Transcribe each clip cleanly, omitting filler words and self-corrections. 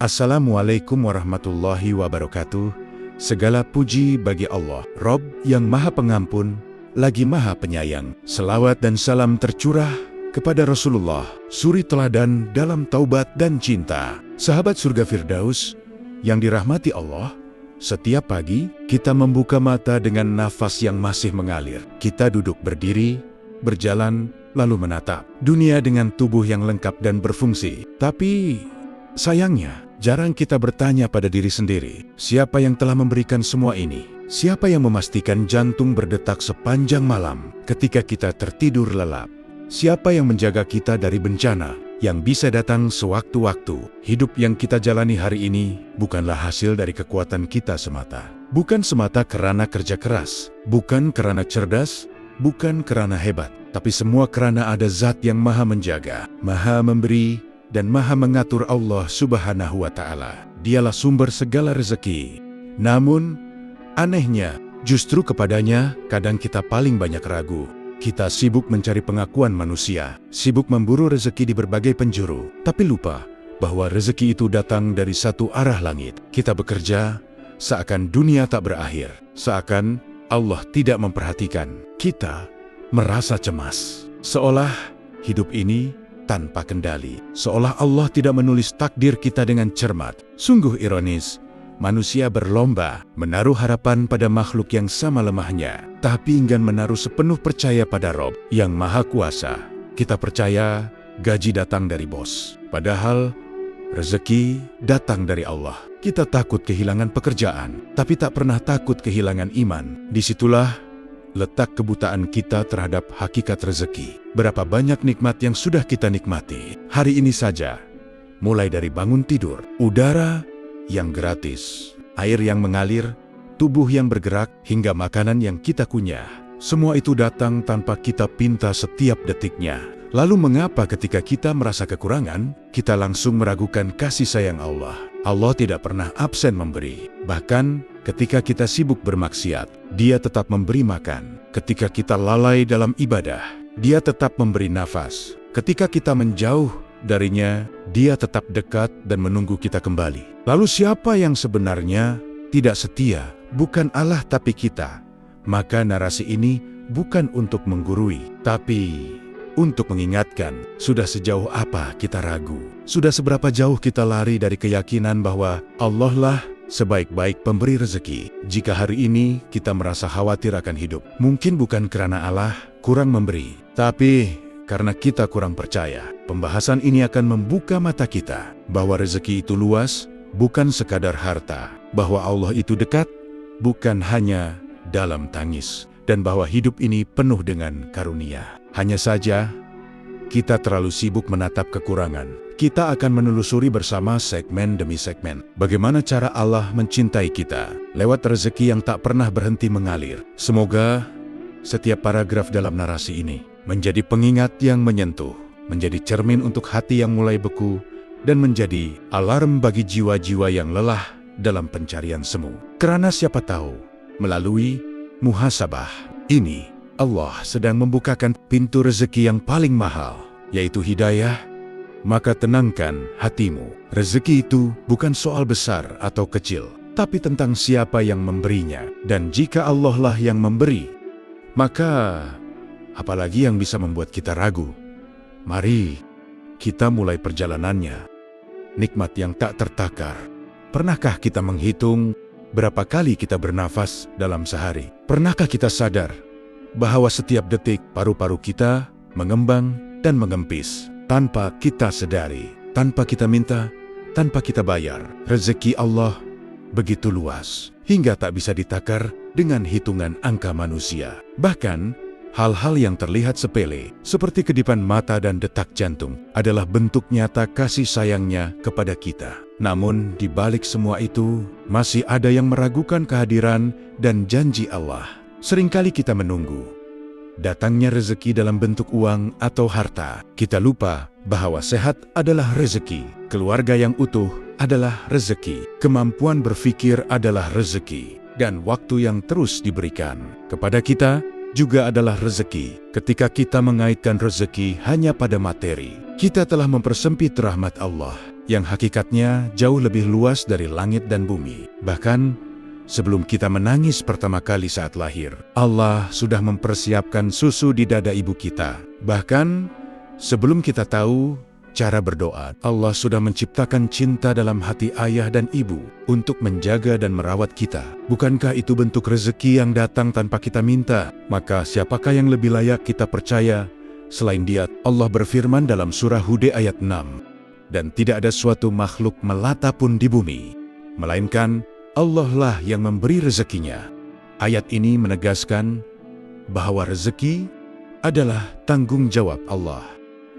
Assalamualaikum warahmatullahi wabarakatuh. Segala puji bagi Allah, Rob yang Maha Pengampun, lagi Maha Penyayang. Selawat dan salam tercurah kepada Rasulullah, suri teladan dalam taubat dan cinta. Sahabat surga Firdaus yang dirahmati Allah, setiap pagi kita membuka mata dengan nafas yang masih mengalir. Kita duduk berdiri, berjalan, lalu menatap dunia dengan tubuh yang lengkap dan berfungsi. Tapi sayangnya, jarang kita bertanya pada diri sendiri, siapa yang telah memberikan semua ini? Siapa yang memastikan jantung berdetak sepanjang malam ketika kita tertidur lelap? Siapa yang menjaga kita dari bencana yang bisa datang sewaktu-waktu? Hidup yang kita jalani hari ini bukanlah hasil dari kekuatan kita semata. Bukan semata karena kerja keras, bukan karena cerdas, bukan karena hebat, tapi semua karena ada Zat yang Maha Menjaga, Maha Memberi, dan Maha Mengatur. Allah Subhanahu wa Ta'ala. Dialah sumber segala rezeki. Namun, anehnya, justru kepadanya kadang kita paling banyak ragu. Kita sibuk mencari pengakuan manusia, sibuk memburu rezeki di berbagai penjuru, tapi lupa bahwa rezeki itu datang dari satu arah langit. Kita bekerja seakan dunia tak berakhir, seakan Allah tidak memperhatikan. Kita merasa cemas, seolah hidup ini tanpa kendali, seolah Allah tidak menulis takdir kita dengan cermat. Sungguh ironis, manusia berlomba menaruh harapan pada makhluk yang sama lemahnya, tapi enggan menaruh sepenuh percaya pada Rob yang Maha Kuasa. Kita percaya gaji datang dari bos, padahal rezeki datang dari Allah. Kita takut kehilangan pekerjaan, tapi tak pernah takut kehilangan iman. Disitulah letak kebutaan kita terhadap hakikat rezeki. Berapa banyak nikmat yang sudah kita nikmati hari ini saja, mulai dari bangun tidur, udara yang gratis, air yang mengalir, tubuh yang bergerak, hingga makanan yang kita kunyah. Semua itu datang tanpa kita pinta setiap detiknya. Lalu mengapa ketika kita merasa kekurangan, kita langsung meragukan kasih sayang Allah? Allah tidak pernah absen memberi. Bahkan ketika kita sibuk bermaksiat, Dia tetap memberi makan. Ketika kita lalai dalam ibadah, Dia tetap memberi nafas. Ketika kita menjauh darinya, Dia tetap dekat dan menunggu kita kembali. Lalu siapa yang sebenarnya tidak setia? Bukan Allah tapi kita. Maka narasi ini bukan untuk menggurui, tapi untuk mengingatkan, sudah sejauh apa kita ragu? Sudah seberapa jauh kita lari dari keyakinan bahwa Allah lah sebaik-baik pemberi rezeki? Jika hari ini kita merasa khawatir akan hidup, mungkin bukan karena Allah kurang memberi, tapi karena kita kurang percaya. Pembahasan ini akan membuka mata kita bahwa rezeki itu luas, bukan sekadar harta, bahwa Allah itu dekat, bukan hanya dalam tangis, dan bahwa hidup ini penuh dengan karunia. Hanya saja, kita terlalu sibuk menatap kekurangan. Kita akan menelusuri bersama segmen demi segmen bagaimana cara Allah mencintai kita lewat rezeki yang tak pernah berhenti mengalir. Semoga setiap paragraf dalam narasi ini menjadi pengingat yang menyentuh, menjadi cermin untuk hati yang mulai beku, dan menjadi alarm bagi jiwa-jiwa yang lelah dalam pencarian semu. Karena siapa tahu, melalui muhasabah ini, Allah sedang membukakan pintu rezeki yang paling mahal, yaitu hidayah. Maka tenangkan hatimu. Rezeki itu bukan soal besar atau kecil, tapi tentang siapa yang memberinya. Dan jika Allah lah yang memberi, maka apalagi yang bisa membuat kita ragu? Mari kita mulai perjalanannya. Nikmat yang tak tertakar. Pernahkah kita menghitung berapa kali kita bernafas dalam sehari? Pernahkah kita sadar bahwa setiap detik paru-paru kita mengembang dan mengempis tanpa kita sadari, tanpa kita minta, tanpa kita bayar? Rezeki Allah begitu luas hingga tak bisa ditakar dengan hitungan angka manusia. Bahkan hal-hal yang terlihat sepele seperti kedipan mata dan detak jantung adalah bentuk nyata kasih sayangnya kepada kita. Namun di balik semua itu masih ada yang meragukan kehadiran dan janji Allah. Seringkali kita menunggu datangnya rezeki dalam bentuk uang atau harta. Kita lupa bahwa sehat adalah rezeki, keluarga yang utuh adalah rezeki, kemampuan berpikir adalah rezeki, dan waktu yang terus diberikan kepada kita juga adalah rezeki. Ketika kita mengaitkan rezeki hanya pada materi, kita telah mempersempit rahmat Allah. yang hakikatnya jauh lebih luas dari langit dan bumi. Bahkan, sebelum kita menangis pertama kali saat lahir, Allah sudah mempersiapkan susu di dada ibu kita. Bahkan, sebelum kita tahu cara berdoa, Allah sudah menciptakan cinta dalam hati ayah dan ibu untuk menjaga dan merawat kita. Bukankah itu bentuk rezeki yang datang tanpa kita minta? Maka siapakah yang lebih layak kita percaya selain Dia? Allah berfirman dalam surah Hud ayat 6, "Dan tidak ada suatu makhluk melata pun di bumi, melainkan Allah lah yang memberi rezekinya." Ayat ini menegaskan bahwa rezeki adalah tanggung jawab Allah,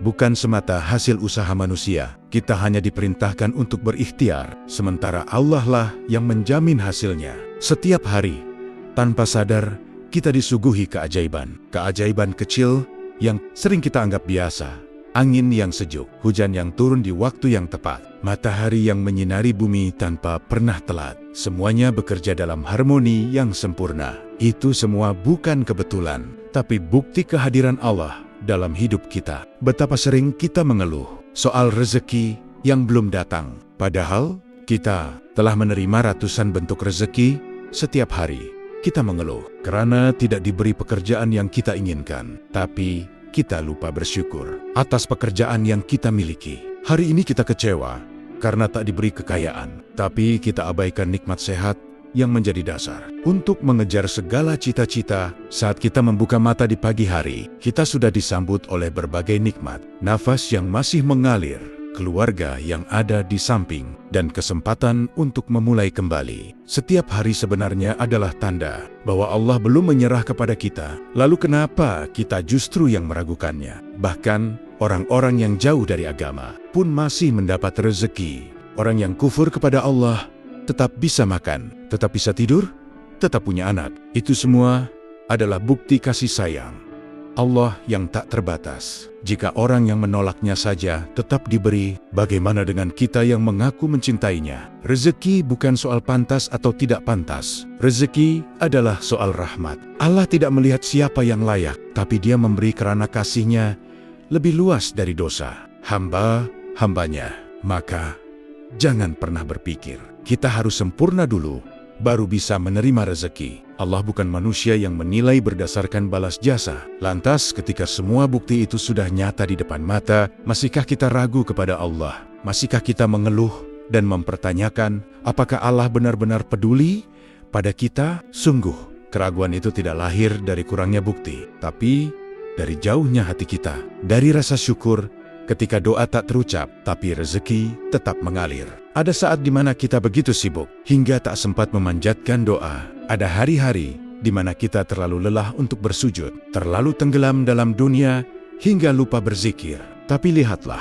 bukan semata hasil usaha manusia. Kita hanya diperintahkan untuk berikhtiar, sementara Allah lah yang menjamin hasilnya. Setiap hari, tanpa sadar, kita disuguhi keajaiban. Keajaiban kecil yang sering kita anggap biasa. Angin yang sejuk, hujan yang turun di waktu yang tepat, matahari yang menyinari bumi tanpa pernah telat. Semuanya bekerja dalam harmoni yang sempurna. Itu semua bukan kebetulan, tapi bukti kehadiran Allah dalam hidup kita. Betapa sering kita mengeluh soal rezeki yang belum datang, padahal kita telah menerima ratusan bentuk rezeki setiap hari. Kita mengeluh karena tidak diberi pekerjaan yang kita inginkan, tapi kita lupa bersyukur atas pekerjaan yang kita miliki. Hari ini kita kecewa karena tak diberi kekayaan, tapi kita abaikan nikmat sehat yang menjadi dasar untuk mengejar segala cita-cita. Saat kita membuka mata di pagi hari, kita sudah disambut oleh berbagai nikmat, nafas yang masih mengalir, keluarga yang ada di samping, dan kesempatan untuk memulai kembali. Setiap hari sebenarnya adalah tanda bahwa Allah belum menyerah kepada kita. Lalu kenapa kita justru yang meragukannya? Bahkan orang-orang yang jauh dari agama pun masih mendapat rezeki. Orang yang kufur kepada Allah tetap bisa makan, tetap bisa tidur, tetap punya anak. Itu semua adalah bukti kasih sayang Allah yang tak terbatas. Jika orang yang menolaknya saja tetap diberi, bagaimana dengan kita yang mengaku mencintainya? Rezeki bukan soal pantas atau tidak pantas. Rezeki adalah soal rahmat. Allah tidak melihat siapa yang layak, tapi Dia memberi karena kasih-Nya lebih luas dari dosa hamba-hambanya. Maka, jangan pernah berpikir kita harus sempurna dulu, baru bisa menerima rezeki. Allah bukan manusia yang menilai berdasarkan balas jasa. Lantas ketika semua bukti itu sudah nyata di depan mata, masihkah kita ragu kepada Allah? Masihkah kita mengeluh dan mempertanyakan, apakah Allah benar-benar peduli pada kita? Sungguh, keraguan itu tidak lahir dari kurangnya bukti, tapi dari jauhnya hati kita, dari rasa syukur ketika doa tak terucap, tapi rezeki tetap mengalir. Ada saat di mana kita begitu sibuk, hingga tak sempat memanjatkan doa. Ada hari-hari di mana kita terlalu lelah untuk bersujud, terlalu tenggelam dalam dunia, hingga lupa berzikir. Tapi lihatlah,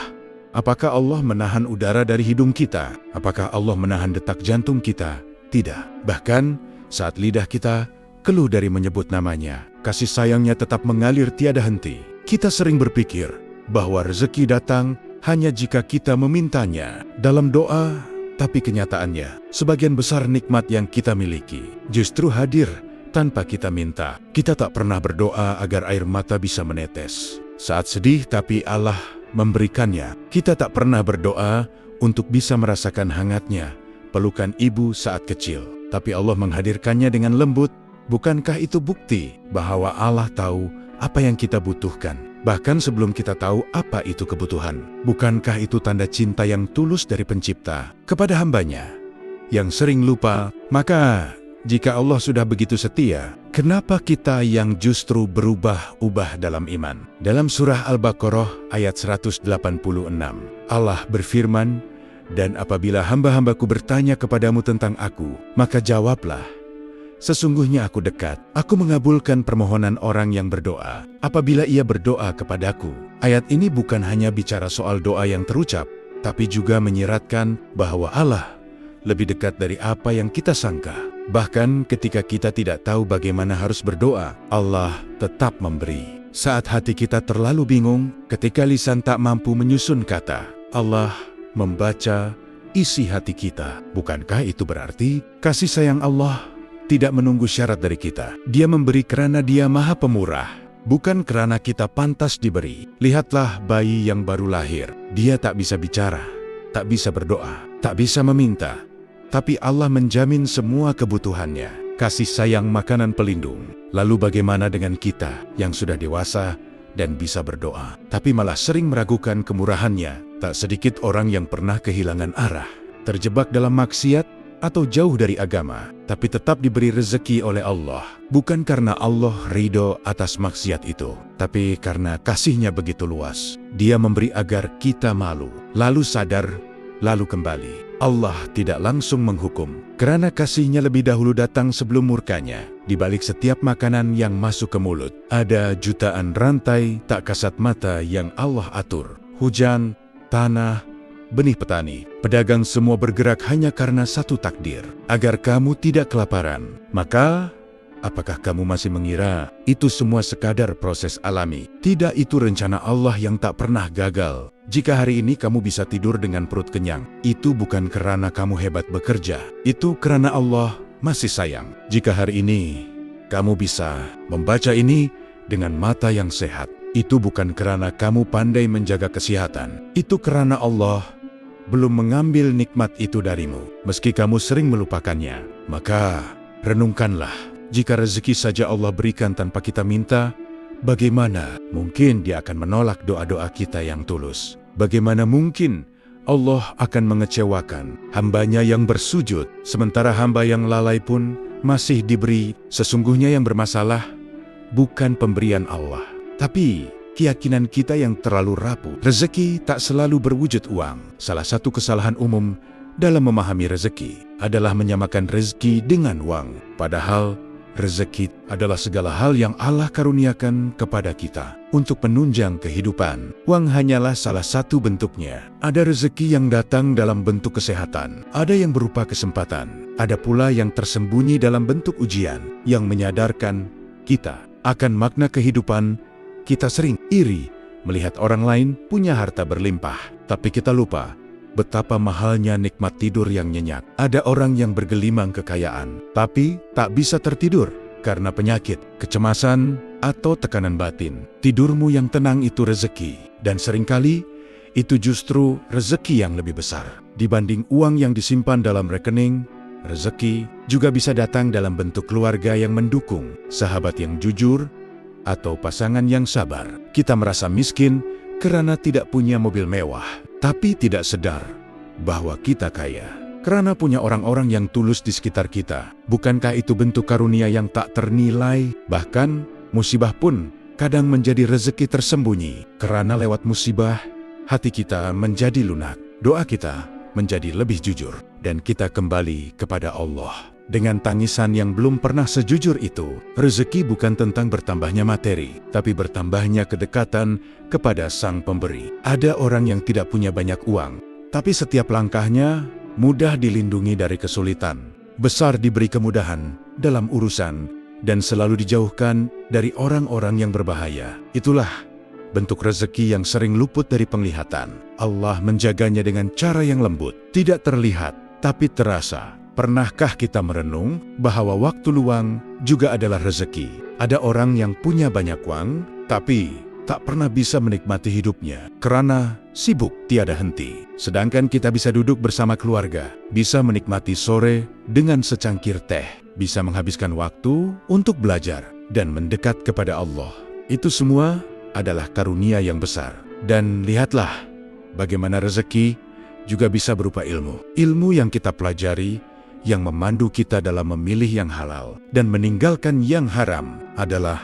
apakah Allah menahan udara dari hidung kita? Apakah Allah menahan detak jantung kita? Tidak. Bahkan, saat lidah kita keluh dari menyebut namanya, kasih sayangnya tetap mengalir tiada henti. Kita sering berpikir bahwa rezeki datang hanya jika kita memintanya dalam doa, tapi kenyataannya, sebagian besar nikmat yang kita miliki justru hadir tanpa kita minta. Kita tak pernah berdoa agar air mata bisa menetes saat sedih, tapi Allah memberikannya. Kita tak pernah berdoa untuk bisa merasakan hangatnya pelukan ibu saat kecil, tapi Allah menghadirkannya dengan lembut. Bukankah itu bukti bahwa Allah tahu apa yang kita butuhkan, bahkan sebelum kita tahu apa itu kebutuhan? Bukankah itu tanda cinta yang tulus dari Pencipta kepada hambanya yang sering lupa? Maka, jika Allah sudah begitu setia, kenapa kita yang justru berubah-ubah dalam iman? Dalam surah Al-Baqarah ayat 186, Allah berfirman, "Dan apabila hamba-hambaku bertanya kepadamu tentang aku, maka jawablah, sesungguhnya aku dekat, aku mengabulkan permohonan orang yang berdoa apabila ia berdoa kepadaku." Ayat ini bukan hanya bicara soal doa yang terucap, tapi juga menyiratkan bahwa Allah lebih dekat dari apa yang kita sangka. Bahkan ketika kita tidak tahu bagaimana harus berdoa, Allah tetap memberi. Saat hati kita terlalu bingung, ketika lisan tak mampu menyusun kata, Allah membaca isi hati kita. Bukankah itu berarti kasih sayang Allah tidak menunggu syarat dari kita? Dia memberi karena Dia Maha Pemurah, bukan karena kita pantas diberi. Lihatlah bayi yang baru lahir. Dia tak bisa bicara, tak bisa berdoa, tak bisa meminta. Tapi Allah menjamin semua kebutuhannya. Kasih sayang makanan pelindung. Lalu bagaimana dengan kita yang sudah dewasa dan bisa berdoa, tapi malah sering meragukan kemurahannya? Tak sedikit orang yang pernah kehilangan arah, terjebak dalam maksiat atau jauh dari agama, tapi tetap diberi rezeki oleh Allah. Bukan karena Allah ridho atas maksiat itu, tapi karena kasih-Nya begitu luas. Dia memberi agar kita malu, lalu sadar, lalu kembali. Allah tidak langsung menghukum, karena kasih-Nya lebih dahulu datang sebelum murkanya. Di balik setiap makanan yang masuk ke mulut, ada jutaan rantai tak kasat mata yang Allah atur. Hujan, tanah, benih petani, pedagang semua bergerak hanya karena satu takdir, agar kamu tidak kelaparan. Maka, apakah kamu masih mengira itu semua sekadar proses alami? Tidak, itu rencana Allah yang tak pernah gagal. Jika hari ini kamu bisa tidur dengan perut kenyang, itu bukan karena kamu hebat bekerja, itu karena Allah masih sayang. Jika hari ini kamu bisa membaca ini dengan mata yang sehat, itu bukan karena kamu pandai menjaga kesehatan, itu karena Allah belum mengambil nikmat itu darimu, meski kamu sering melupakannya. Maka renungkanlah, jika rezeki saja Allah berikan tanpa kita minta, bagaimana mungkin Dia akan menolak doa-doa kita yang tulus? Bagaimana mungkin Allah akan mengecewakan hamba-Nya yang bersujud, sementara hamba yang lalai pun masih diberi? Sesungguhnya yang bermasalah bukan pemberian Allah, tapi keyakinan kita yang terlalu rapuh. Rezeki tak selalu berwujud uang. Salah satu kesalahan umum dalam memahami rezeki adalah menyamakan rezeki dengan uang. Padahal rezeki adalah segala hal yang Allah karuniakan kepada kita untuk menunjang kehidupan. Uang hanyalah salah satu bentuknya. Ada rezeki yang datang dalam bentuk kesehatan, ada yang berupa kesempatan, ada pula yang tersembunyi dalam bentuk ujian yang menyadarkan kita akan makna kehidupan. Kita sering iri melihat orang lain punya harta berlimpah, tapi kita lupa betapa mahalnya nikmat tidur yang nyenyak. Ada orang yang bergelimang kekayaan, tapi tak bisa tertidur karena penyakit, kecemasan, atau tekanan batin. Tidurmu yang tenang itu rezeki, dan seringkali itu justru rezeki yang lebih besar dibanding uang yang disimpan dalam rekening. Rezeki juga bisa datang dalam bentuk keluarga yang mendukung, sahabat yang jujur, atau pasangan yang sabar. Kita merasa miskin karena tidak punya mobil mewah, tapi tidak sadar bahwa kita kaya karena punya orang-orang yang tulus di sekitar kita. Bukankah itu bentuk karunia yang tak ternilai? Bahkan musibah pun kadang menjadi rezeki tersembunyi, karena lewat musibah hati kita menjadi lunak, doa kita menjadi lebih jujur, dan kita kembali kepada Allah dengan tangisan yang belum pernah sejujur itu. Rezeki bukan tentang bertambahnya materi, tapi bertambahnya kedekatan kepada Sang Pemberi. Ada orang yang tidak punya banyak uang, tapi setiap langkahnya mudah dilindungi dari kesulitan, besar diberi kemudahan dalam urusan, dan selalu dijauhkan dari orang-orang yang berbahaya. Itulah bentuk rezeki yang sering luput dari penglihatan. Allah menjaganya dengan cara yang lembut, tidak terlihat, tapi terasa. Pernahkah kita merenung bahwa waktu luang juga adalah rezeki? Ada orang yang punya banyak uang, tapi tak pernah bisa menikmati hidupnya karena sibuk tiada henti. Sedangkan kita bisa duduk bersama keluarga, bisa menikmati sore dengan secangkir teh, bisa menghabiskan waktu untuk belajar dan mendekat kepada Allah. Itu semua adalah karunia yang besar. Dan lihatlah bagaimana rezeki juga bisa berupa ilmu. Ilmu yang kita pelajari, yang memandu kita dalam memilih yang halal dan meninggalkan yang haram, adalah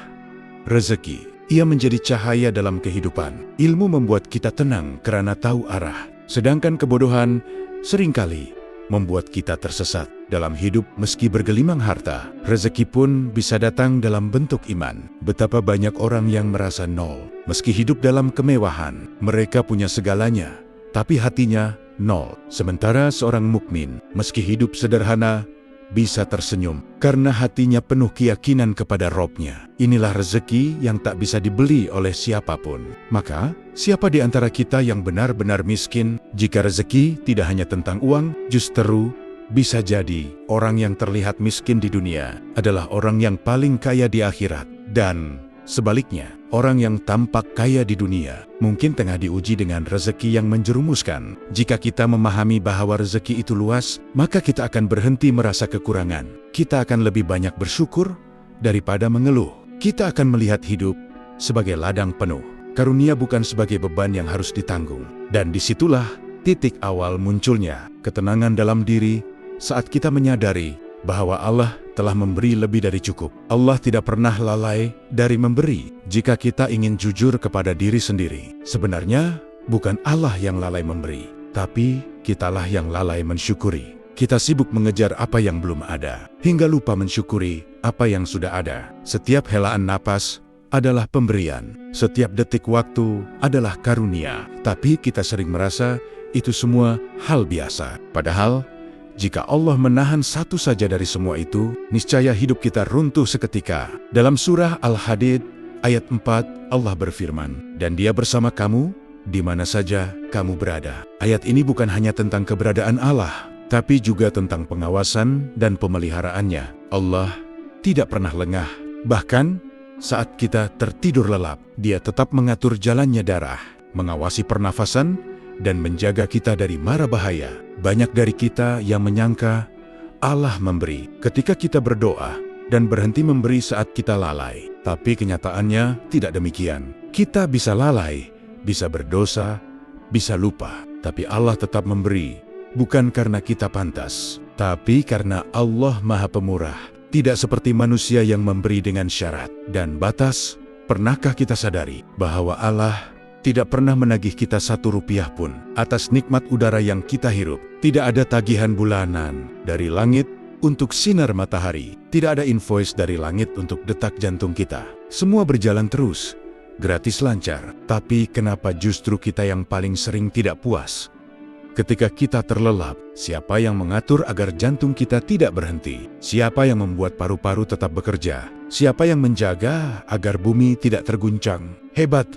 rezeki. Ia menjadi cahaya dalam kehidupan. Ilmu membuat kita tenang karena tahu arah. Sedangkan kebodohan seringkali membuat kita tersesat dalam hidup. Meski bergelimang harta, rezeki pun bisa datang dalam bentuk iman. Betapa banyak orang yang merasa nol. Meski hidup dalam kemewahan, mereka punya segalanya, tapi hatinya nol. Sementara seorang mukmin, meski hidup sederhana, bisa tersenyum karena hatinya penuh keyakinan kepada Robnya. Inilah rezeki yang tak bisa dibeli oleh siapapun. Maka, siapa di antara kita yang benar-benar miskin? Jika rezeki tidak hanya tentang uang, justru bisa jadi orang yang terlihat miskin di dunia adalah orang yang paling kaya di akhirat. Dan Sebaliknya, orang yang tampak kaya di dunia mungkin tengah diuji dengan rezeki yang menjerumuskan. Jika kita memahami bahwa rezeki itu luas, maka kita akan berhenti merasa kekurangan. Kita akan lebih banyak bersyukur daripada mengeluh. Kita akan melihat hidup sebagai ladang penuh. Karunia bukan sebagai beban yang harus ditanggung. Dan disitulah titik awal munculnya ketenangan dalam diri saat kita menyadari bahwa Allah telah memberi lebih dari cukup. Allah tidak pernah lalai dari memberi. Jika kita ingin jujur kepada diri sendiri, sebenarnya bukan Allah yang lalai memberi, tapi kitalah yang lalai mensyukuri. Kita sibuk mengejar apa yang belum ada, hingga lupa mensyukuri apa yang sudah ada. Setiap helaan napas adalah pemberian. Setiap detik waktu adalah karunia. Tapi kita sering merasa itu semua hal biasa. Padahal, jika Allah menahan satu saja dari semua itu, niscaya hidup kita runtuh seketika. Dalam surah Al-Hadid, ayat 4, Allah berfirman, "Dan Dia bersama kamu, di mana saja kamu berada." Ayat ini bukan hanya tentang keberadaan Allah, tapi juga tentang pengawasan dan pemeliharaannya. Allah tidak pernah lengah. Bahkan, saat kita tertidur lelap, Dia tetap mengatur jalannya darah, mengawasi pernafasan, dan menjaga kita dari mara bahaya. Banyak dari kita yang menyangka Allah memberi ketika kita berdoa dan berhenti memberi saat kita lalai. Tapi kenyataannya tidak demikian. Kita bisa lalai, bisa berdosa, bisa lupa. Tapi Allah tetap memberi. Bukan karena kita pantas, tapi karena Allah Maha Pemurah. Tidak seperti manusia yang memberi dengan syarat dan batas. Pernahkah kita sadari bahwa Allah tidak pernah menagih kita 1 rupiah pun atas nikmat udara yang kita hirup? Tidak ada tagihan bulanan dari langit untuk sinar matahari. Tidak ada invoice dari langit untuk detak jantung kita. Semua berjalan terus, gratis lancar. Tapi kenapa justru kita yang paling sering tidak puas? Ketika kita terlelap, siapa yang mengatur agar jantung kita tidak berhenti? Siapa yang membuat paru-paru tetap bekerja? Siapa yang menjaga agar bumi tidak terguncang? Hebat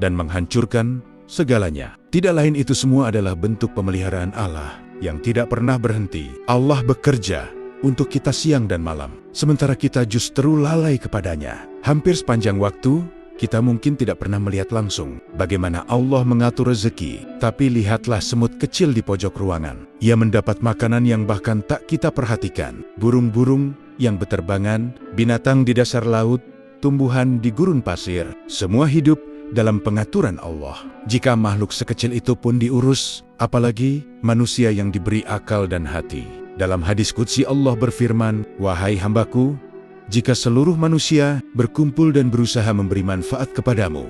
dan menghancurkan segalanya. Tidak lain itu semua adalah bentuk pemeliharaan Allah yang tidak pernah berhenti. Allah bekerja untuk kita siang dan malam, sementara kita justru lalai kepadanya. Hampir sepanjang waktu, kita mungkin tidak pernah melihat langsung bagaimana Allah mengatur rezeki. Tapi lihatlah semut kecil di pojok ruangan. Ia mendapat makanan yang bahkan tak kita perhatikan. Burung-burung yang beterbangan, binatang di dasar laut, tumbuhan di gurun pasir. Semua hidup dalam pengaturan Allah. Jika makhluk sekecil itu pun diurus, apalagi manusia yang diberi akal dan hati. Dalam hadis qudsi Allah berfirman, "Wahai hambaku, jika seluruh manusia berkumpul dan berusaha memberi manfaat kepadamu,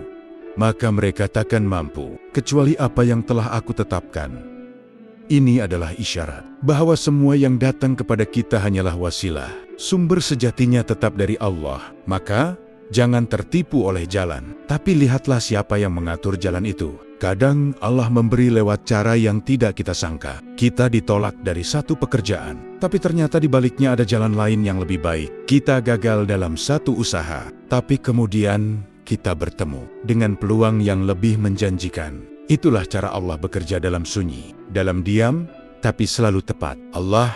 maka mereka takkan mampu, kecuali apa yang telah aku tetapkan." Ini adalah isyarat bahwa semua yang datang kepada kita hanyalah wasilah. Sumber sejatinya tetap dari Allah. Maka, jangan tertipu oleh jalan, tapi lihatlah siapa yang mengatur jalan itu. Kadang Allah memberi lewat cara yang tidak kita sangka. Kita ditolak dari satu pekerjaan, tapi ternyata di baliknya ada jalan lain yang lebih baik. Kita gagal dalam satu usaha, tapi kemudian kita bertemu dengan peluang yang lebih menjanjikan. Itulah cara Allah bekerja dalam sunyi, dalam diam, tapi selalu tepat. Allah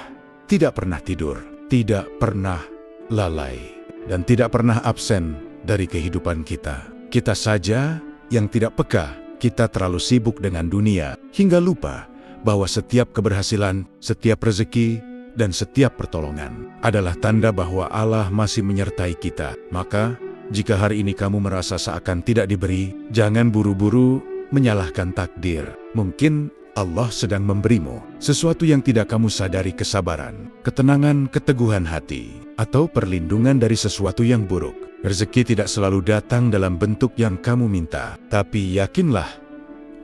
tidak pernah tidur, tidak pernah lalai, dan tidak pernah absen dari kehidupan kita. Kita saja yang tidak peka. Kita terlalu sibuk dengan dunia hingga lupa bahwa setiap keberhasilan, setiap rezeki, dan setiap pertolongan adalah tanda bahwa Allah masih menyertai kita. Maka, jika hari ini kamu merasa seakan tidak diberi, jangan buru-buru menyalahkan takdir. Mungkin Allah sedang memberimu sesuatu yang tidak kamu sadari: kesabaran, ketenangan, keteguhan hati, atau perlindungan dari sesuatu yang buruk. Rezeki tidak selalu datang dalam bentuk yang kamu minta, tapi yakinlah,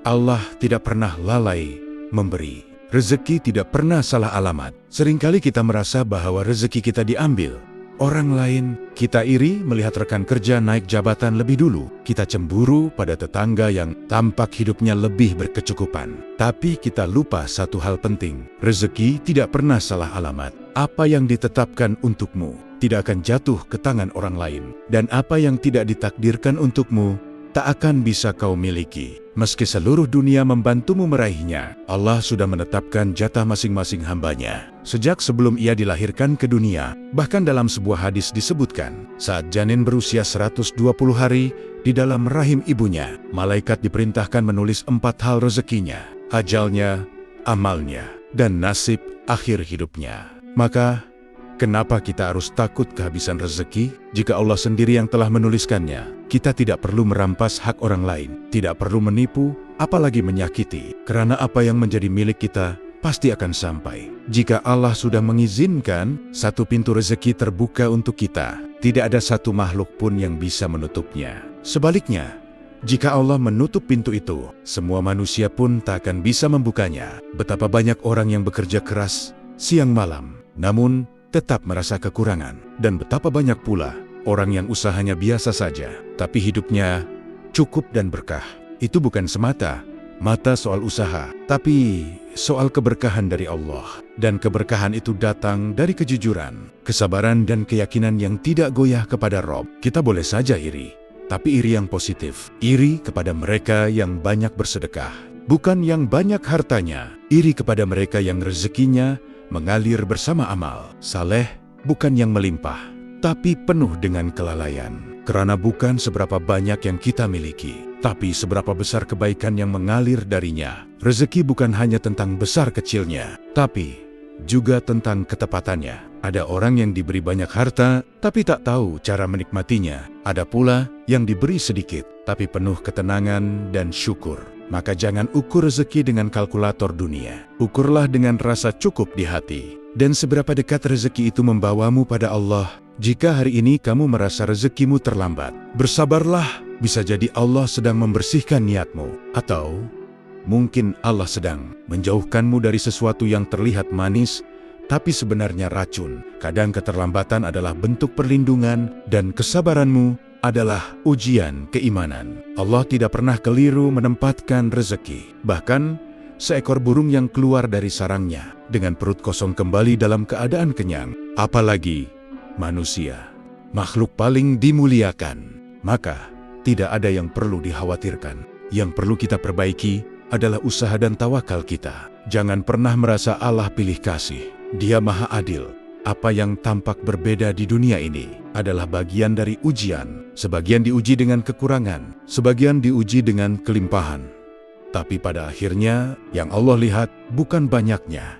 Allah tidak pernah lalai memberi. Rezeki tidak pernah salah alamat. Seringkali kita merasa bahwa rezeki kita diambil orang lain. Kita iri melihat rekan kerja naik jabatan lebih dulu. Kita cemburu pada tetangga yang tampak hidupnya lebih berkecukupan. Tapi kita lupa satu hal penting: rezeki tidak pernah salah alamat. Apa yang ditetapkan untukmu tidak akan jatuh ke tangan orang lain, dan apa yang tidak ditakdirkan untukmu tak akan bisa kau miliki. Meski seluruh dunia membantumu meraihnya, Allah sudah menetapkan jatah masing-masing hambanya. Sejak sebelum ia dilahirkan ke dunia, bahkan dalam sebuah hadis disebutkan, saat janin berusia 120 hari di dalam rahim ibunya, malaikat diperintahkan menulis 4 hal rezekinya, ajalnya, amalnya, dan nasib akhir hidupnya. Maka, kenapa kita harus takut kehabisan rezeki? Jika Allah sendiri yang telah menuliskannya, kita tidak perlu merampas hak orang lain, tidak perlu menipu, apalagi menyakiti, karena apa yang menjadi milik kita pasti akan sampai. Jika Allah sudah mengizinkan satu pintu rezeki terbuka untuk kita, tidak ada satu makhluk pun yang bisa menutupnya. Sebaliknya, jika Allah menutup pintu itu, semua manusia pun tak akan bisa membukanya. Betapa banyak orang yang bekerja keras siang malam, namun tetap merasa kekurangan. Dan betapa banyak pula orang yang usahanya biasa saja, tapi hidupnya cukup dan berkah. Itu bukan semata-mata soal usaha, tapi soal keberkahan dari Allah. Dan keberkahan itu datang dari kejujuran, kesabaran, dan keyakinan yang tidak goyah kepada Rob. Kita boleh saja iri, tapi iri yang positif. Iri kepada mereka yang banyak bersedekah, bukan yang banyak hartanya. Iri kepada mereka yang rezekinya mengalir bersama amal saleh, bukan yang melimpah, tapi penuh dengan kelalaian. Karena bukan seberapa banyak yang kita miliki, tapi seberapa besar kebaikan yang mengalir darinya. Rezeki bukan hanya tentang besar kecilnya, tapi juga tentang ketepatannya. Ada orang yang diberi banyak harta, tapi tak tahu cara menikmatinya. Ada pula yang diberi sedikit, tapi penuh ketenangan dan syukur. Maka jangan ukur rezeki dengan kalkulator dunia. Ukurlah dengan rasa cukup di hati. Dan seberapa dekat rezeki itu membawamu pada Allah. Jika hari ini kamu merasa rezekimu terlambat, bersabarlah. Bisa jadi Allah sedang membersihkan niatmu. Atau mungkin Allah sedang menjauhkanmu dari sesuatu yang terlihat manis, tapi sebenarnya racun. Kadang keterlambatan adalah bentuk perlindungan, dan kesabaranmu adalah ujian keimanan. Allah tidak pernah keliru menempatkan rezeki. Bahkan, seekor burung yang keluar dari sarangnya dengan perut kosong kembali dalam keadaan kenyang. Apalagi manusia, makhluk paling dimuliakan. Maka, tidak ada yang perlu dikhawatirkan. Yang perlu kita perbaiki adalah usaha dan tawakal kita. Jangan pernah merasa Allah pilih kasih. Dia Maha Adil. Apa yang tampak berbeda di dunia ini adalah bagian dari ujian. Sebagian diuji dengan kekurangan, sebagian diuji dengan kelimpahan. Tapi pada akhirnya, yang Allah lihat bukan banyaknya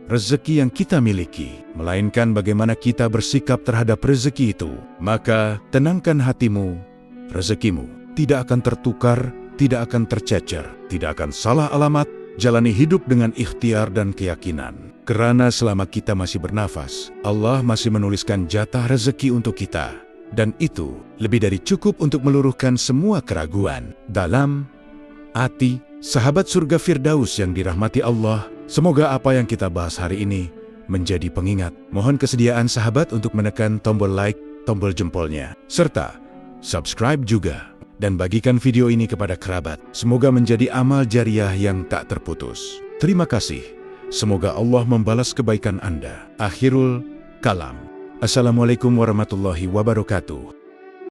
rezeki yang kita miliki, melainkan bagaimana kita bersikap terhadap rezeki itu. Maka, tenangkan hatimu, rezekimu tidak akan tertukar, tidak akan tercecer, tidak akan salah alamat. Jalani hidup dengan ikhtiar dan keyakinan. Karena selama kita masih bernafas, Allah masih menuliskan jatah rezeki untuk kita. Dan itu lebih dari cukup untuk meluruhkan semua keraguan dalam hati. Sahabat surga Firdaus yang dirahmati Allah, semoga apa yang kita bahas hari ini menjadi pengingat. Mohon kesediaan sahabat untuk menekan tombol like, tombol jempolnya, serta subscribe juga. Dan bagikan video ini kepada kerabat. Semoga menjadi amal jariah yang tak terputus. Terima kasih. Semoga Allah membalas kebaikan Anda. Akhirul kalam. Assalamualaikum warahmatullahi wabarakatuh.